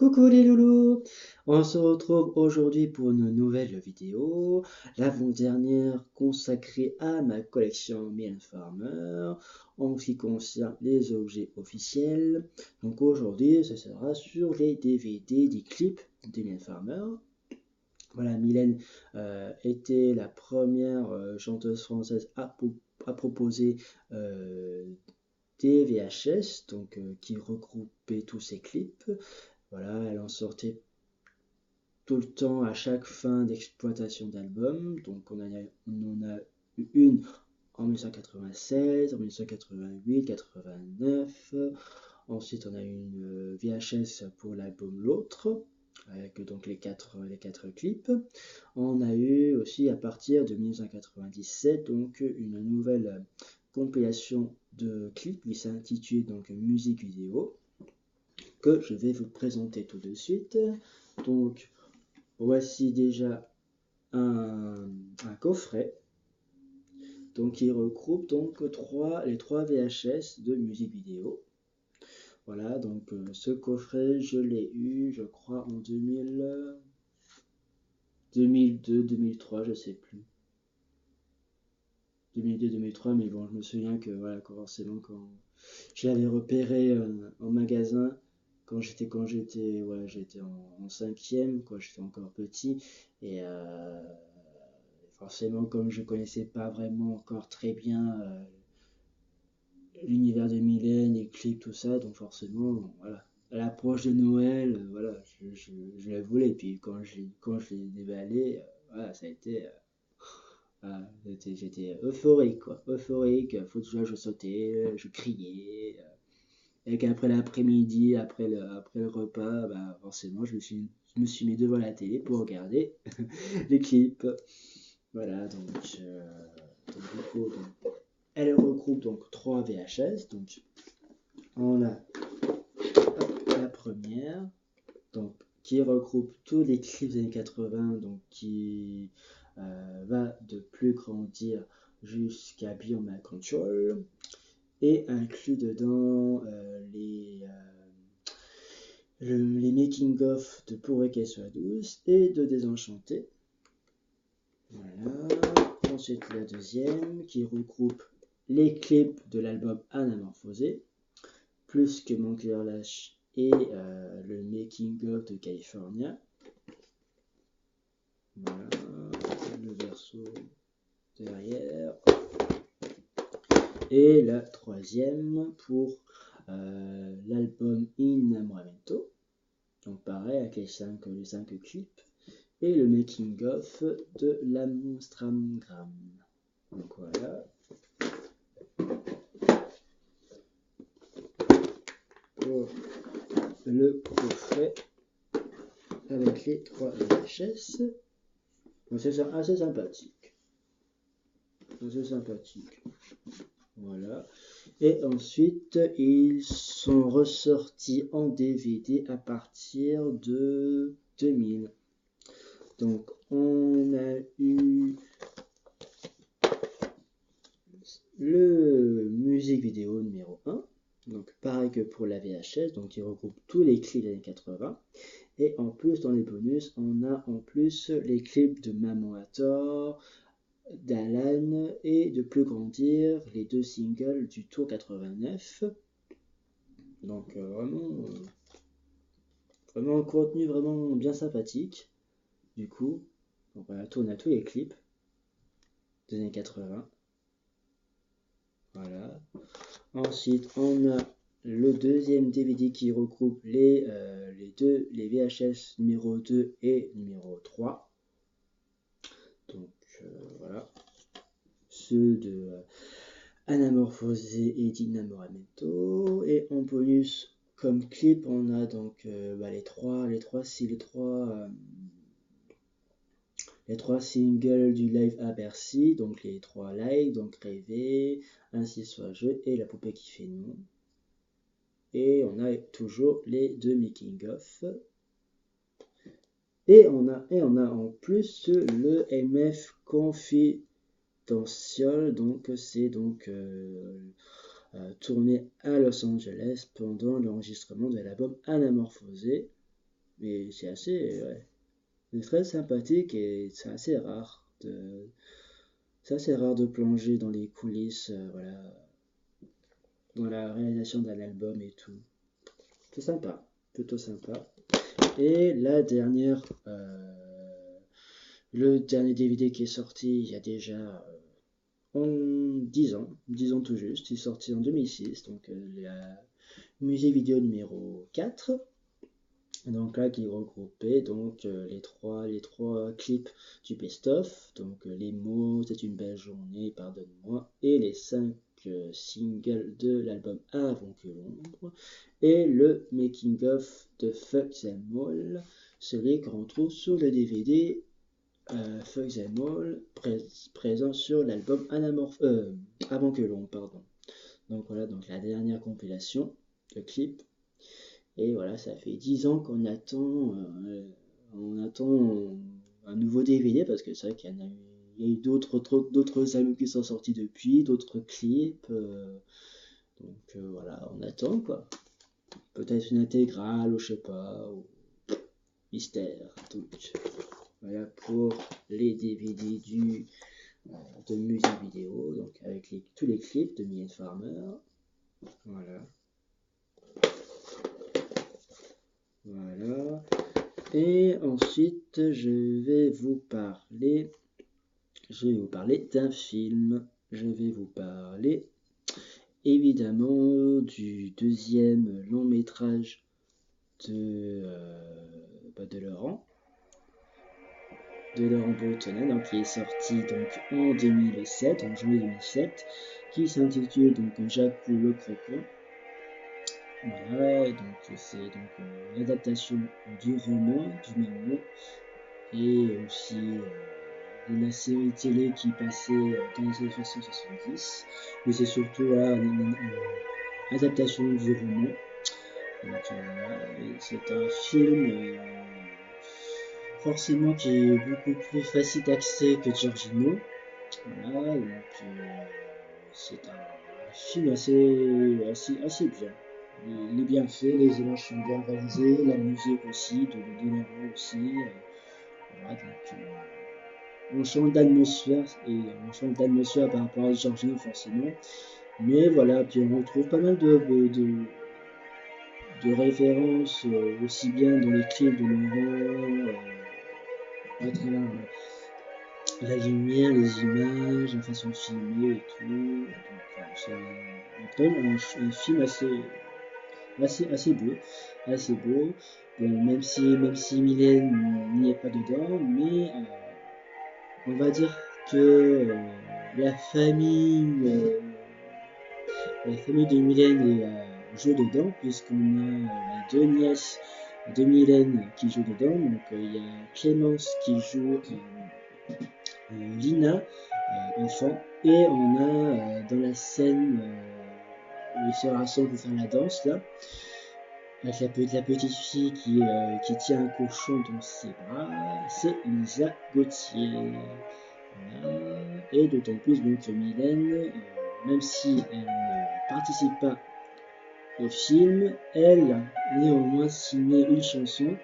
Coucou les loulous! On se retrouve aujourd'hui pour une nouvelle vidéo, l'avant-dernière consacrée à ma collection Mylène Farmer en ce qui concerne les objets officiels. Donc aujourd'hui, ce sera sur les DVD, des clips de Mylène Farmer. Voilà, Mylène était la première chanteuse française à proposer des VHS, donc qui regroupaient tous ses clips. Voilà, elle en sortait tout le temps à chaque fin d'exploitation d'album. Donc on en a eu une en 1996, en 1988, 89. Ensuite on a eu une VHS pour l'album L'autre, avec donc les quatre clips. On a eu aussi à partir de 1997 donc une nouvelle compilation de clips qui s'intitule donc Musique vidéo, que je vais vous présenter tout de suite. Donc voici déjà un coffret donc qui regroupe donc les trois VHS de musique vidéo. Voilà, donc ce coffret je l'ai eu je crois en 2002, 2003, je sais plus. 2002-2003, mais bon, je me souviens que voilà, forcément quand je l'avais repéré en magasin, j'étais en cinquième, quoi, j'étais encore petit, et forcément comme je connaissais pas vraiment encore très bien l'univers de Mylène, les clips, tout ça, donc forcément, voilà, à l'approche de Noël, voilà, je la voulais, et puis quand je l'ai déballé, voilà, ça a été j'étais euphorique, quoi. Euphorique, faut que je sautais, je criais. Et qu'après l'après-midi, après le repas, bah, forcément, je me suis mis devant la télé pour regarder les clips. Voilà, donc du coup, elle regroupe donc 3 VHS. Donc, on a la première, donc, qui regroupe tous les clips des années 80, donc qui va de plus grandir jusqu'à Beyond My Control, et inclut dedans les making-of de Pourrait qu'elle soit douce et de Désenchanté. Voilà. Ensuite la deuxième qui regroupe les clips de l'album Anamorphosé, plus que Mon cœur lâche et le making-of de California. Voilà, le verso derrière. Et la troisième pour l'album Innamoramento. Donc pareil avec les 5 clips. Et le making of de l'Amstramgram. Donc voilà. Pour le coffret avec les 3 VHS. Donc c'est assez sympathique. Assez sympathique. Voilà. Et ensuite, ils sont ressortis en DVD à partir de 2000. Donc, on a eu le musique vidéo numéro 1. Donc, pareil que pour la VHS. Donc, il regroupe tous les clips des années 80. Et en plus, dans les bonus, on a en plus les clips de Maman à tort, d'Alan et de Plus grandir, les 2 singles du tour 89. Donc vraiment un contenu vraiment bien sympathique. Du coup, donc voilà, on a tous les clips des années 80. Voilà. Ensuite, on a le deuxième DVD qui regroupe les VHS numéro 2 et numéro 3. Donc voilà. Ceux de Anamorphosé et d'Innamoramento. Et en bonus, comme clip, on a donc les trois singles du live à Bercy, donc les 3 lives, donc Rêver, Ainsi soit je et La poupée qui fait non. Et on a toujours les 2 making-of. Et on a en plus le MF Confidential, donc c'est donc tourné à Los Angeles pendant l'enregistrement de l'album Anamorphosé. Mais c'est assez, ouais, c'est très sympathique et c'est assez rare de plonger dans les coulisses, voilà, dans la réalisation d'un album et tout. C'est sympa, plutôt sympa. Et le dernier DVD qui est sorti il y a déjà 10 ans tout juste, il est sorti en 2006, donc la musique vidéo numéro 4. Donc là, qui regroupait donc les trois clips du best-of, donc les mots, c'est une belle journée, pardonne-moi, et les 5 singles de l'album Avant que l'ombre, et le making-of de Fuck Them All, celui qu'on retrouve sur le DVD Fuck Them All, présent sur l'album Avant que l'ombre, pardon. Donc voilà, donc la dernière compilation de clips. Et voilà, ça fait 10 ans on attend un nouveau DVD parce que c'est vrai il y a eu d'autres albums qui sont sortis depuis, d'autres clips. Donc voilà, on attend quoi. Peut-être une intégrale ou je sais pas, ou mystère. Donc voilà pour les DVD de musique vidéo, donc avec tous les clips de Mylène Farmer. Voilà. Voilà. Et ensuite, je vais vous parler d'un film. Je vais vous parler évidemment du deuxième long métrage de Laurent Boutonnat, donc qui est sorti donc en 2007, en juillet 2007, qui s'intitule donc Jacques le Croquant. Voilà, donc c'est donc l'adaptation du roman du même nom et aussi de la série télé qui passait dans les années 60-70. Mais c'est surtout voilà, une adaptation du roman. Donc, c'est un film forcément qui est beaucoup plus facile d'accès que Giorgino. Voilà, donc c'est un film assez bien. Il est bien fait, les images sont bien réalisées, la musique aussi, de Niro aussi. Voilà, donc on change d'atmosphère par rapport à Giorgino forcément. Mais voilà, puis on retrouve pas mal de références aussi bien dans les clips de Laurent, à travers la lumière, les images, la façon de filmer et tout. Donc, c'est un film assez beau, assez beau. Bon, même si Mylène n'y est pas dedans, mais on va dire que la famille, euh, la famille de Mylène joue dedans, puisqu'on a les deux nièces de Mylène qui jouent dedans. Donc il y a Clémence qui joue Lina, enfant, et on a dans la scène où ils se rassemblent pour faire la danse là, avec la petite fille qui tient un cochon dans ses bras, c'est Lisa Gauthier. Voilà. Et d'autant plus donc que Mylène, même si elle ne participe pas au film, elle a néanmoins signé une chanson,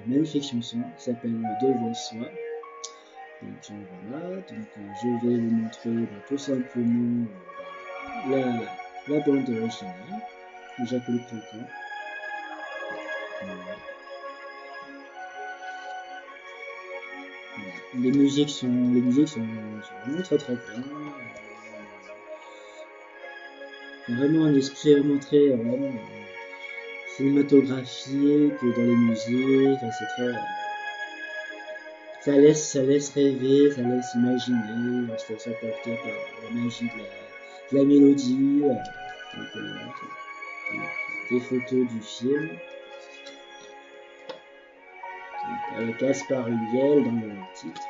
magnifique chanson, qui s'appelle Devant soi. Donc voilà, donc je vais vous montrer tout simplement la bande originale, Jacques le Croquant. Voilà. Les musiques sont vraiment très très bien. Vraiment un esprit vraiment très cinématographique dans les musiques. C'est très, ça laisse rêver, ça laisse imaginer. On se laisse emporter par la magie de la mélodie. Donc, des photos du film. Avec Gaspard Ulliel dans le titre.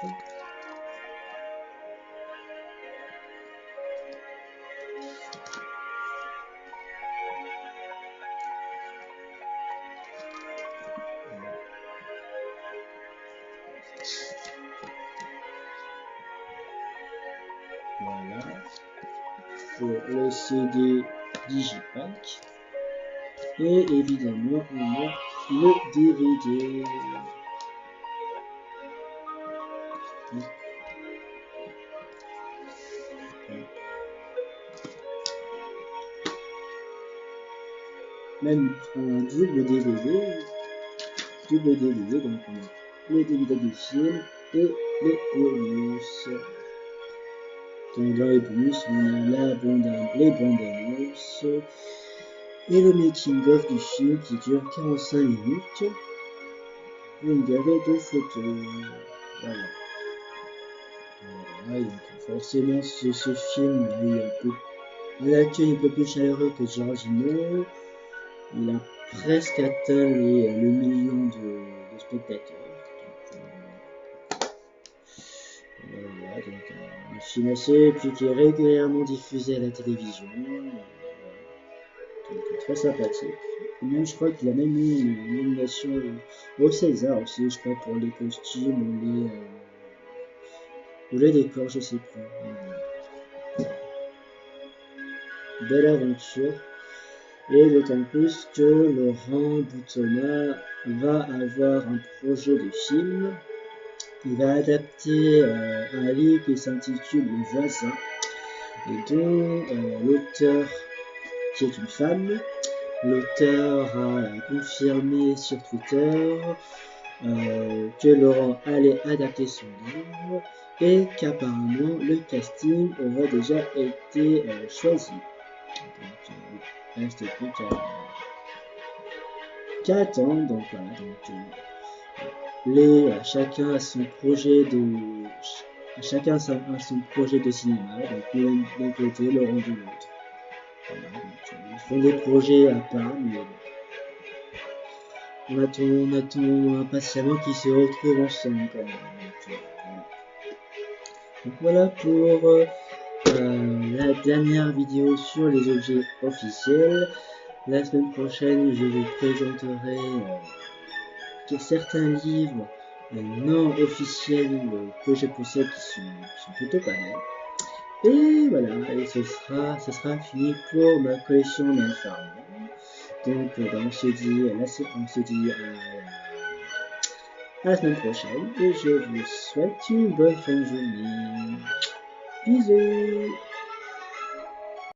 Voilà. Pour le CD Digipack. Et évidemment, on a le DVD. Même un double DVD, donc on a les DVD du film et les bonus. Donc dans les bonus, on a les bandes annonces et le making of du film qui dure 45 minutes. Une galerie de photos. Voilà. Voilà, donc forcément ce film est un peu plus chaleureux que Giorgino. Il a presque atteint le million de spectateurs. Voilà, donc un film assez, puis qui est régulièrement diffusé à la télévision. Donc très sympathique. Et même, je crois qu'il a même eu une nomination au César aussi, je crois, pour les costumes ou les décors, je sais plus. Belle aventure. Et d'autant plus que Laurent Boutonnat va avoir un projet de film. Il va adapter un livre qui s'intitule Le Voisin, et dont l'auteur, qui est une femme, l'auteur a confirmé sur Twitter que Laurent allait adapter son livre et qu'apparemment le casting aurait déjà été choisi. Donc, il reste plus qu'à attendre. Donc voilà, chacun a son projet de cinéma, donc l'un d'un côté, Laurent de l'autre. Voilà, donc, ils font des projets à part, mais on attend impatiemment qu'ils se retrouvent ensemble quand même. Donc voilà pour la dernière vidéo sur les objets officiels. La semaine prochaine, je vous présenterai certains livres non officiels que je possède qui sont plutôt pas mal. Et voilà, et ce sera fini pour ma collection Man Farm. Donc on se dit à la semaine prochaine et je vous souhaite une bonne fin de journée. Bisous.